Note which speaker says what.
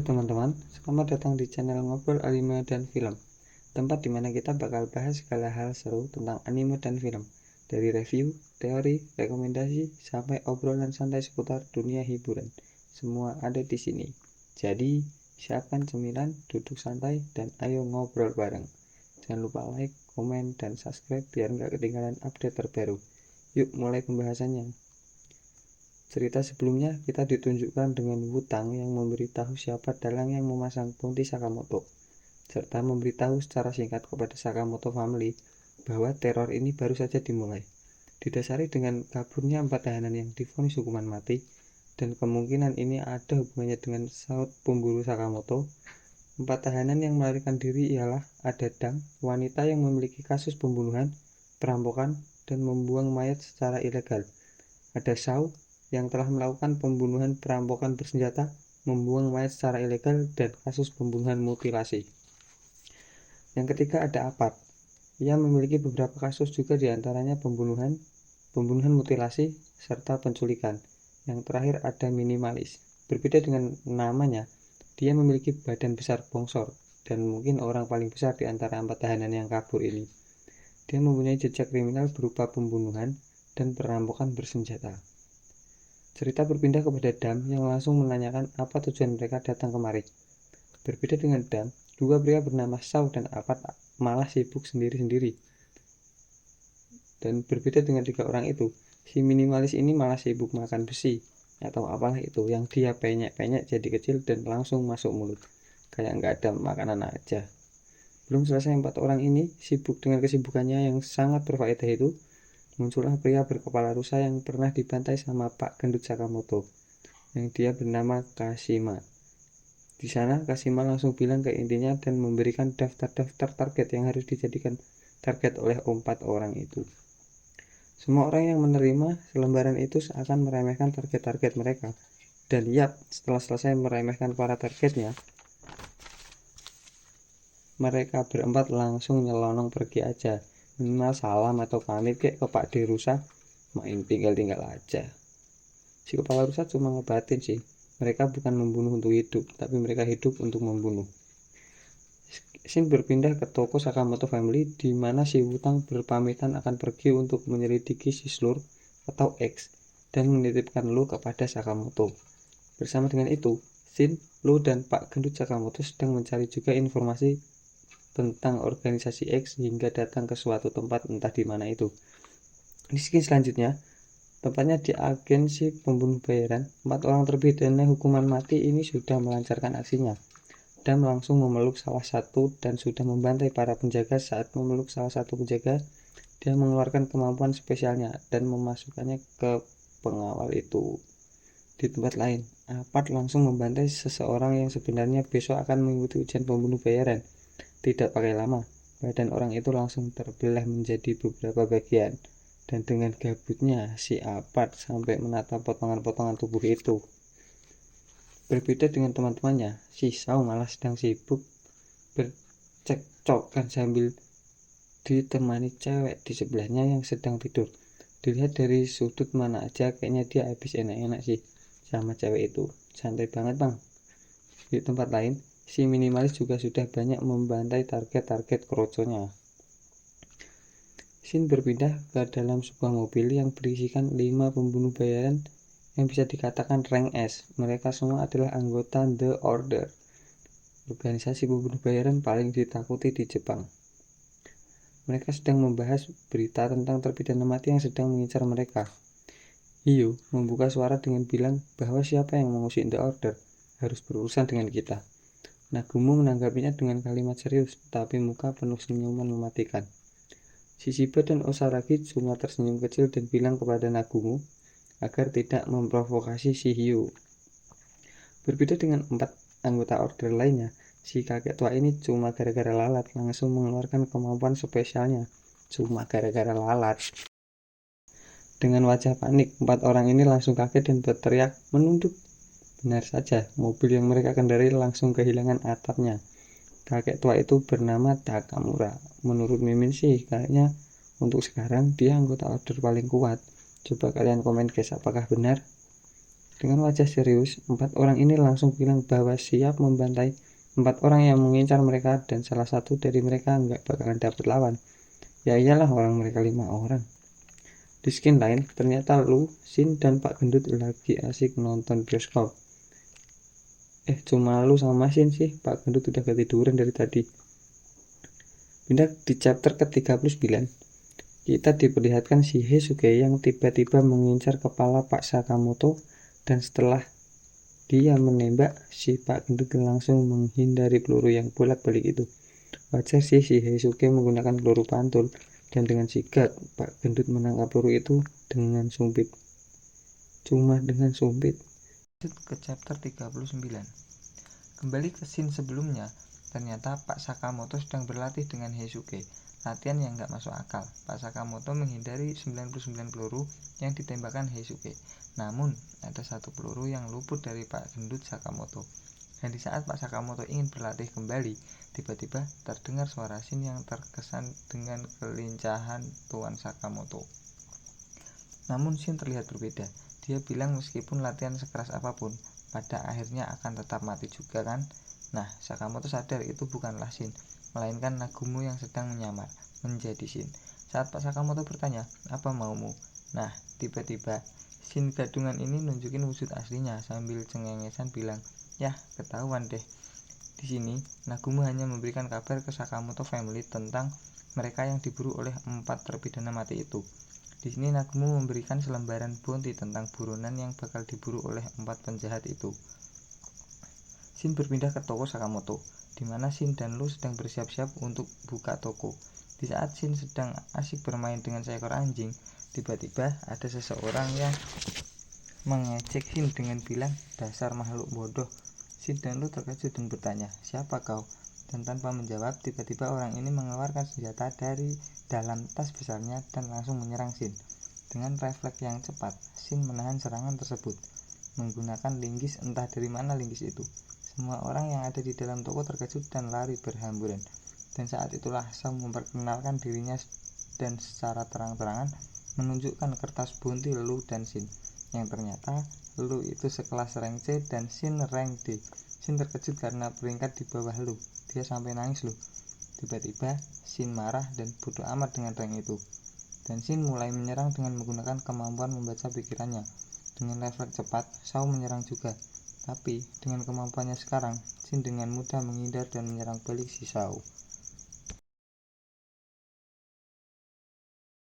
Speaker 1: Halo teman-teman, selamat datang di channel Ngobrol Anime dan Film, tempat dimana kita bakal bahas segala hal seru tentang anime dan film, dari review, teori, rekomendasi, sampai obrolan santai seputar dunia hiburan. Semua ada di sini. Jadi, siapkan cemilan, duduk santai, dan ayo ngobrol bareng. Jangan lupa like, komen, dan subscribe biar nggak ketinggalan update terbaru. Yuk mulai pembahasannya. Cerita sebelumnya kita ditunjukkan dengan Wutang yang memberitahu siapa dalang yang memasang Bounty Sakamoto, serta memberitahu secara singkat kepada Sakamoto family bahwa teror ini baru saja dimulai. Didasari dengan kaburnya 4 tahanan yang divonis hukuman mati, dan kemungkinan ini ada hubungannya dengan saut pemburu Sakamoto. 4 tahanan yang melarikan diri ialah ada Dang, wanita yang memiliki kasus pembunuhan, perampokan, dan membuang mayat secara ilegal. Ada Shao, yang telah melakukan pembunuhan perampokan bersenjata, membuang mayat secara ilegal, dan kasus pembunuhan mutilasi. Yang ketiga ada Apart. Ia memiliki beberapa kasus juga, diantaranya pembunuhan mutilasi, serta penculikan. Yang terakhir ada Minimalis. Berbeda dengan namanya, dia memiliki badan besar bongsor, dan mungkin orang paling besar di antara 4 tahanan yang kabur ini. Dia mempunyai jejak kriminal berupa pembunuhan dan perampokan bersenjata. Cerita berpindah kepada Dam yang langsung menanyakan apa tujuan mereka datang kemari. Berbeda dengan Dam, 2 pria bernama Shao dan Apart malah sibuk sendiri-sendiri. Dan berbeda dengan 3 orang itu, si Minimalis ini malah sibuk makan besi, atau apalah itu, yang dia penyek-penyek jadi kecil dan langsung masuk mulut. Kayak nggak ada makanan aja. Belum selesai 4 orang ini sibuk dengan kesibukannya yang sangat berfaedah itu, muncullah pria berkepala rusa yang pernah dibantai sama Pak Gendut Sakamoto, yang dia bernama Kashima. Di sana Kashima langsung bilang ke intinya dan memberikan daftar-daftar target yang harus dijadikan target oleh 4 orang itu. Semua orang yang menerima selembaran itu seakan meremehkan target-target mereka. Dan yap, setelah selesai meremehkan para targetnya, mereka berempat langsung nyelonong pergi aja. Minimal salam atau pamit kayak ke Pak D rusa, main tinggal-tinggal aja. Si kepala rusa cuma ngebatin sih, mereka bukan membunuh untuk hidup, tapi mereka hidup untuk membunuh. Scene berpindah ke toko Sakamoto Family, di mana si Wutang berpamitan akan pergi untuk menyelidiki si Slur atau X dan menitipkan Lu kepada Sakamoto. Bersama dengan itu, Shin, Lu, dan Pak Gendut Sakamoto sedang mencari juga informasi tentang organisasi X hingga datang ke suatu tempat entah di mana itu. Di scene selanjutnya, tempatnya di agensi pembunuh bayaran. 4 orang terpidana hukuman mati ini sudah melancarkan aksinya. Dam langsung memeluk salah satu dan sudah membantai para penjaga. Saat memeluk salah satu penjaga, dia mengeluarkan kemampuan spesialnya dan memasukkannya ke pengawal itu. Di tempat lain, Apart langsung membantai seseorang yang sebenarnya besok akan mengikuti ujian pembunuh bayaran. Tidak pakai lama, badan orang itu langsung terbelah menjadi beberapa bagian. Dan dengan gabutnya, si Apart sampai menatap potongan-potongan tubuh itu. Berbeda dengan teman-temannya, si Shao malah sedang sibuk bercekcokan sambil ditemani cewek di sebelahnya yang sedang tidur. Dilihat dari sudut mana aja, kayaknya dia habis enak-enak sih sama cewek itu. Santai banget bang. Di tempat lain, si Minimalis juga sudah banyak membantai target-target kroconya. Scene berpindah ke dalam sebuah mobil yang berisikan 5 pembunuh bayaran yang bisa dikatakan rank S. Mereka semua adalah anggota The Order, organisasi pembunuh bayaran paling ditakuti di Jepang. Mereka sedang membahas berita tentang terpidana mati yang sedang mengincar mereka. Hiyo membuka suara dengan bilang bahwa siapa yang mengusik The Order harus berurusan dengan kita. Nagumo menanggapinya dengan kalimat serius, tapi muka penuh senyuman mematikan. Shishiba dan Osaragi cuma tersenyum kecil dan bilang kepada Nagumo agar tidak memprovokasi si Hiyo. Berbeda dengan 4 anggota order lainnya, si kakek tua ini cuma gara-gara lalat langsung mengeluarkan kemampuan spesialnya. Cuma gara-gara lalat. Dengan wajah panik, 4 orang ini langsung kaget dan berteriak menunduk. Benar saja, mobil yang mereka kendarai langsung kehilangan atapnya. Kakek tua itu bernama Takamura. Menurut Mimin sih, kayaknya untuk sekarang dia anggota order paling kuat. Coba kalian komen guys, apakah benar? Dengan wajah serius, 4 orang ini langsung bilang bahwa siap membantai 4 orang yang mengincar mereka dan salah satu dari mereka nggak bakalan dapet lawan. Ya iyalah, orang mereka 5 orang. Di skin lain, ternyata Lu, Shin, dan Pak Gendut lagi asik nonton bioskop. Cuma Lu sama Shin sih, Pak Gendut udah ketiduran dari tadi. Pindah di chapter ke-39, kita diperlihatkan si Heisuke yang tiba-tiba mengincar kepala Pak Sakamoto, dan setelah dia menembak, si Pak Gendut langsung menghindari peluru yang bolak-balik itu. Wajar sih si Heisuke menggunakan peluru pantul, dan dengan sigap Pak Gendut menangkap peluru itu dengan sumpit. Cuma dengan sumpit. Ke chapter 39. Kembali ke scene sebelumnya, ternyata Pak Sakamoto sedang berlatih dengan Heisuke. Latihan yang gak masuk akal. Pak Sakamoto menghindari 99 peluru yang ditembakkan Heisuke. Namun, ada satu peluru yang luput dari Pak Gendut Sakamoto. Dan di saat Pak Sakamoto ingin berlatih kembali, tiba-tiba terdengar suara Shin yang terkesan dengan kelincahan Tuan Sakamoto. Namun Shin terlihat berbeda. Dia bilang meskipun latihan sekeras apapun, pada akhirnya akan tetap mati juga kan? Nah, Sakamoto sadar itu bukanlah Shin, melainkan Nagumo yang sedang menyamar menjadi Shin. Saat Pak Sakamoto bertanya, apa maumu? Nah, tiba-tiba Shin gadungan ini nunjukin wujud aslinya sambil cengengesan bilang, yah ketahuan deh. Di sini, Nagumo hanya memberikan kabar ke Sakamoto family tentang mereka yang diburu oleh 4 terpidana mati itu. Di sini Nagumo memberikan selembaran bounty tentang buronan yang bakal diburu oleh 4 penjahat itu. Shin berpindah ke toko Sakamoto, di mana Shin dan Lu sedang bersiap-siap untuk buka toko. Di saat Shin sedang asik bermain dengan seekor anjing, tiba-tiba ada seseorang yang mengejek Shin dengan bilang, dasar makhluk bodoh. Shin dan Lu terkejut dan bertanya, siapa kau? Dan tanpa menjawab, tiba-tiba orang ini mengeluarkan senjata dari dalam tas besarnya dan langsung menyerang Shin. Dengan refleks yang cepat, Shin menahan serangan tersebut menggunakan linggis. Entah dari mana linggis itu. Semua orang yang ada di dalam toko terkejut dan lari berhamburan. Dan saat itulah Shaw memperkenalkan dirinya dan secara terang-terangan menunjukkan kertas bounty Lu dan Shin. Yang ternyata Lu itu sekelas rank C dan Shin rank D. Shin terkejut karena peringkat di bawah Lu. Dia sampai nangis loh. Tiba-tiba Shin marah dan bodoh amat dengan rank itu. Dan Shin mulai menyerang dengan menggunakan kemampuan membaca pikirannya. Dengan refleks cepat, Shaw menyerang juga. Tapi dengan kemampuannya sekarang, Shin dengan mudah menghindar dan menyerang balik si Shaw.